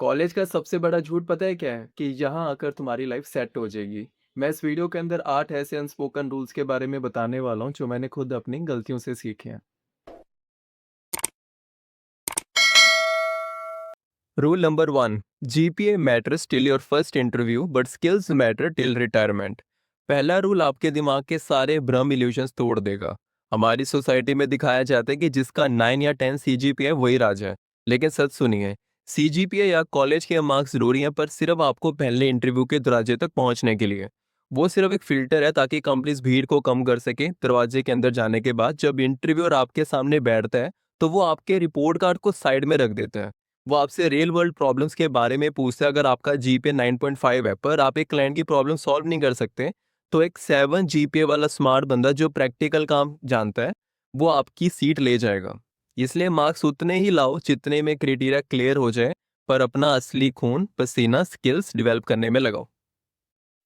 College का सबसे बड़ा झूठ पता है क्या है? कि यहाँ आकर तुम्हारी लाइफ सेट हो जाएगी। मैं इस वीडियो के अंदर 8 ऐसे अनस्पोकन रूल्स के बारे में बताने वाला हूँ जो मैंने खुद अपनी गलतियों से सीखे हैं। Rule number 1, GPA matters till your first interview but skills matter till retirement. पहला रूल आपके दिमाग के सारे भ्रम इल्यूजन्स तोड़ देगा। हमारी सोसाइटी में दिखाया जाता है कि जिसका 9 या 10 सीजीपीए वही राजा है। लेकिन सच सुनिए, सीजीपीए या कॉलेज के मार्क्स जरूरी हैं पर सिर्फ आपको पहले इंटरव्यू के दरवाजे तक पहुंचने के लिए। वो सिर्फ एक फिल्टर है ताकि कंपनीज भीड़ को कम कर सके। दरवाजे के अंदर जाने के बाद जब इंटरव्यूअर आपके सामने बैठता है तो वो आपके रिपोर्ट कार्ड को साइड में रख देता है। वो आपसे रियल वर्ल्ड प्रॉब्लम्स के बारे में पूछते हैं। अगर आपका जीपीए 9.5 है पर आप एक क्लाइंट की प्रॉब्लम सॉल्व नहीं कर सकते, तो एक 7 जीपीए वाला स्मार्ट बंदा जो प्रैक्टिकल काम जानता है, वो आपकी सीट ले जाएगा। इसलिए मार्क्स उतने ही लाओ जितने में क्राइटेरिया क्लियर हो जाए, पर अपना असली खून पसीना स्किल्स डेवलप करने में लगाओ।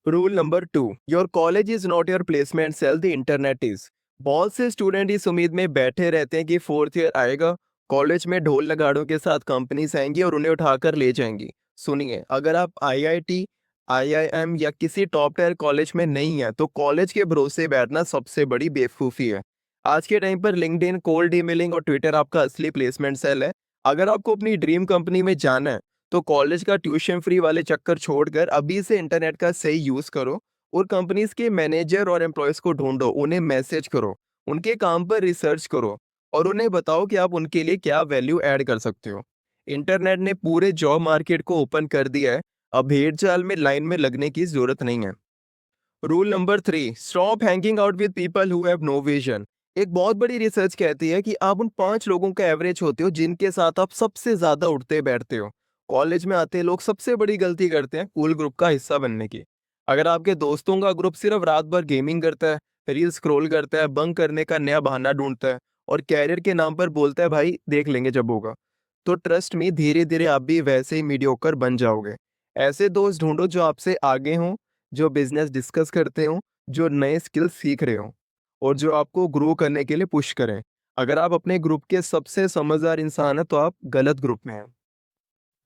Rule number 2, your college is not your placement cell, the internet is. बहुत से स्टूडेंट इस उम्मीद में बैठे रहते हैं कि फोर्थ ईयर आएगा, कॉलेज में ढोल नगाड़ों के साथ कंपनीज आएंगी और उन्हें उठाकर ले जाएंगी। सुनिए, अगर आप आईआईटी, आईआईएम या किसी टॉप टायर कॉलेज में नहीं है तो कॉलेज के भरोसे बैठना सबसे बड़ी बेवकूफ़ी है। आज के टाइम पर लिंक्डइन, कोल्ड ईमेलिंग और ट्विटर आपका असली प्लेसमेंट सेल है। अगर आपको अपनी ड्रीम कंपनी में जाना है तो कॉलेज का ट्यूशन फ्री वाले चक्कर छोड़कर अभी से इंटरनेट का सही यूज करो और कंपनीज के मैनेजर और एम्प्लॉयज को ढूंढो, उन्हें मैसेज करो, उनके काम पर रिसर्च करो और उन्हें बताओ कि आप उनके लिए क्या वैल्यू ऐड कर सकते हो। इंटरनेट ने पूरे जॉब मार्केट को ओपन कर दिया है। अब भेड़ चाल में लाइन में लगने की जरूरत नहीं है। Rule number 3, stop hanging out with people who have no vision. एक बहुत बड़ी रिसर्च कहती है कि आप उन 5 लोगों का एवरेज होते हो जिनके साथ आप सबसे ज्यादा उठते बैठते हो। कॉलेज में आते लोग सबसे बड़ी गलती करते हैं कूल ग्रुप का हिस्सा बनने की। अगर आपके दोस्तों का ग्रुप सिर्फ रात भर गेमिंग करता है, रील स्क्रॉल करता है, बंक करने का नया बहाना ढूंढता है और कैरियर के नाम पर बोलता है भाई देख लेंगे जब होगा, तो ट्रस्ट में धीरे धीरे आप भी वैसे ही मीडियोकर बन जाओगे। ऐसे दोस्त ढूंढो जो आपसे आगे हों, जो बिजनेस डिस्कस करते हो, जो नए स्किल्स सीख रहे हो और जो आपको ग्रो करने के लिए पुश करें। अगर आप अपने ग्रुप के सबसे समझदार इंसान हैं तो आप गलत ग्रुप में हैं।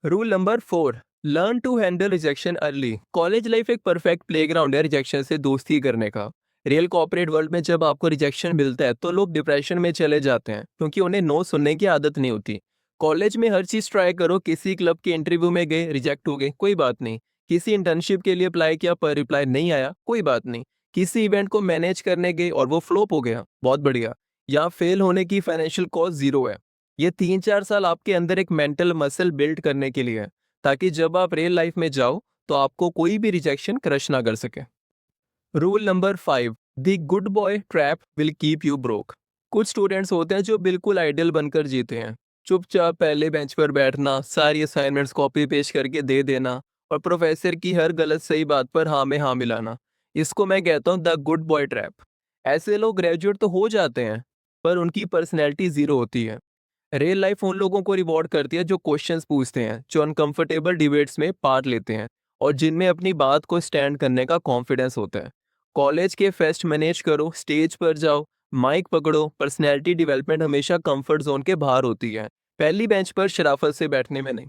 Rule number 4, learn to handle rejection early. College life एक परफेक्ट प्लेग्राउंड है रिजेक्शन से दोस्ती करने का। रियल कॉर्पोरेट वर्ल्ड में जब आपको रिजेक्शन मिलता है तो लोग डिप्रेशन में चले जाते हैं क्योंकि उन्हें नो सुनने की आदत नहीं होती। कॉलेज में हर चीज ट्राई करो, किसी क्लब के इंटरव्यू में गए रिजेक्ट हो गए कोई बात नहीं, किसी इंटर्नशिप के लिए अप्लाई किया पर रिप्लाई नहीं आया कोई बात नहीं, किसी इवेंट को मैनेज करने गए और वो फ्लॉप हो गया बहुत बढ़िया, या फेल होने की फाइनेंशियल कॉस्ट जीरो है। ये 3-4 साल आपके अंदर एक मेंटल मसल बिल्ड करने के लिए है, ताकि जब आप रियल लाइफ में जाओ तो आपको कोई भी रिजेक्शन क्रश ना कर सके। Rule number 5, the good boy trap will keep you broke. कुछ स्टूडेंट्स होते हैं जो बिल्कुल आइडियल बनकर जीते हैं। चुपचाप पहले बेंच पर बैठना, सारी असाइनमेंट्स कॉपी पेस्ट करके दे देना और प्रोफेसर की हर गलत सही बात पर हाँ में हाँ मिलाना। इसको मैं कहता हूँ द गुड बॉय ट्रैप। ऐसे लोग ग्रेजुएट तो हो जाते हैं पर उनकी पर्सनैलिटी जीरो होती है। रियल लाइफ उन लोगों को रिवॉर्ड करती है जो क्वेश्चंस पूछते हैं, जो अनकंफर्टेबल डिबेट्स में पार्ट लेते हैं और जिनमें अपनी बात को स्टैंड करने का कॉन्फिडेंस होता है। कॉलेज के फेस्ट मैनेज करो, स्टेज पर जाओ, माइक पकड़ो। पर्सनैलिटी डेवलपमेंट हमेशा कंफर्ट जोन के बाहर होती है, पहली बेंच पर शराफत से बैठने में नहीं।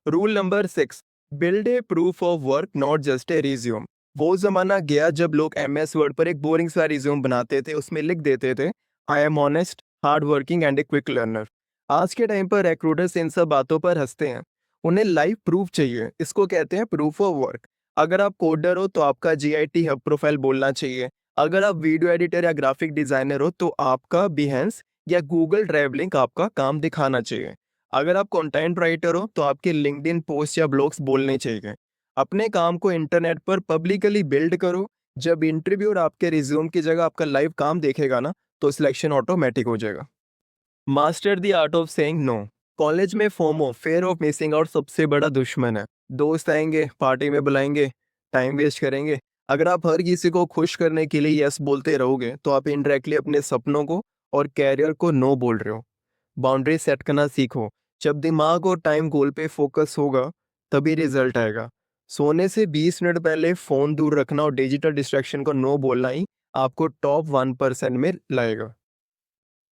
Rule number 6, build a proof of work not just a resume. वो जमाना गया जब लोग एमएस वर्ड पर एक बोरिंग सा रिज्यूम बनाते थे, उसमें लिख देते थे I am honest, hard working and a quick learner. आज के टाइम पर रिक्रूटर्स इन सब बातों पर हंसते हैं। उन्हें लाइव प्रूफ चाहिए, इसको कहते हैं प्रूफ ऑफ वर्क। अगर आप कोडर हो तो आपका जीआईटी हब प्रोफाइल बोलना चाहिए। अगर आप वीडियो एडिटर या ग्राफिक डिजाइनर हो तो आपका बिहेंस या गूगल ड्राइव लिंक आपका काम दिखाना चाहिए। अगर आप कंटेंट राइटर हो तो आपके लिंक्डइन पोस्ट या ब्लॉग्स बोलने चाहिए। अपने काम को इंटरनेट पर पब्लिकली बिल्ड करो। जब इंटरव्यूअर आपके रिज्यूम की जगह आपका लाइव काम देखेगा ना, तो सिलेक्शन ऑटोमेटिक हो जाएगा। Master the art of saying no. College में FOMO, fear of missing out, सबसे बड़ा दुश्मन है। दोस्त आएंगे, पार्टी में बुलाएंगे, टाइम वेस्ट करेंगे। अगर आप हर किसी को खुश करने के लिए यस बोलते रहोगे तो आप इनडायरेक्टली अपने सपनों को और कैरियर को नो बोल रहे हो। बाउंड्री सेट करना सीखो। जब दिमाग और टाइम गोल पे फोकस होगा तभी रिजल्ट आएगा। सोने से 20 मिनट पहले फोन दूर रखना और डिजिटल डिस्ट्रैक्शन को नो बोलना ही आपको टॉप 1% में लाएगा।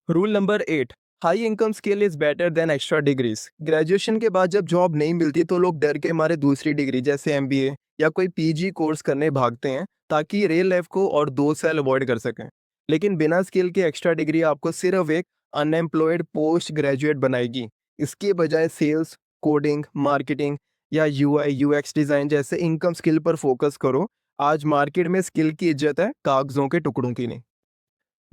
Rule number 8, high income skill is better than extra degrees. Graduation के बाद जब जॉब नहीं मिलती तो लोग डर के मारे दूसरी डिग्री जैसे एमबीए या कोई पीजी कोर्स करने भागते हैं ताकि रियल लाइफ को और 2 साल अवॉइड कर सकें। लेकिन बिना स्किल के एक्स्ट्रा डिग्री आपको सिर्फ एक अनएम्प्लॉयड पोस्ट ग्रेजुएट बनाएगी। इसके बजाय सेल्स, कोडिंग, मार्केटिंग या यूआई यूएक्स डिज़ाइन जैसे इनकम स्किल पर फोकस करो। आज मार्केट में स्किल की इज्जत है, कागजों के टुकड़ों की नहीं।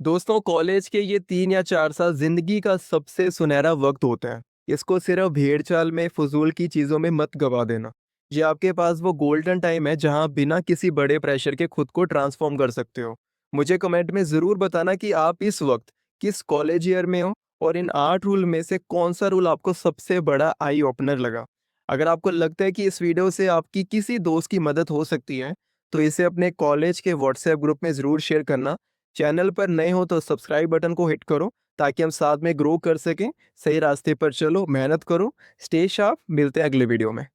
दोस्तों, कॉलेज के ये 3 या 4 साल जिंदगी का सबसे सुनहरा वक्त होता है। इसको सिर्फ भेड़ चाल में, फजूल की चीज़ों में मत गवा देना। ये आपके पास वो गोल्डन टाइम है जहां बिना किसी बड़े प्रेशर के खुद को ट्रांसफॉर्म कर सकते हो। मुझे कमेंट में ज़रूर बताना कि आप इस वक्त किस कॉलेज ईयर में हो और इन 8 रूल में से कौन सा रूल आपको सबसे बड़ा आई ओपनर लगा। अगर आपको लगता है कि इस वीडियो से आपकी किसी दोस्त की मदद हो सकती है तो इसे अपने कॉलेज के व्हाट्सएप ग्रुप में ज़रूर शेयर करना। चैनल पर नए हो तो सब्सक्राइब बटन को हिट करो ताकि हम साथ में ग्रो कर सकें। सही रास्ते पर चलो, मेहनत करो, स्टे शार्प। मिलते हैं अगले वीडियो में।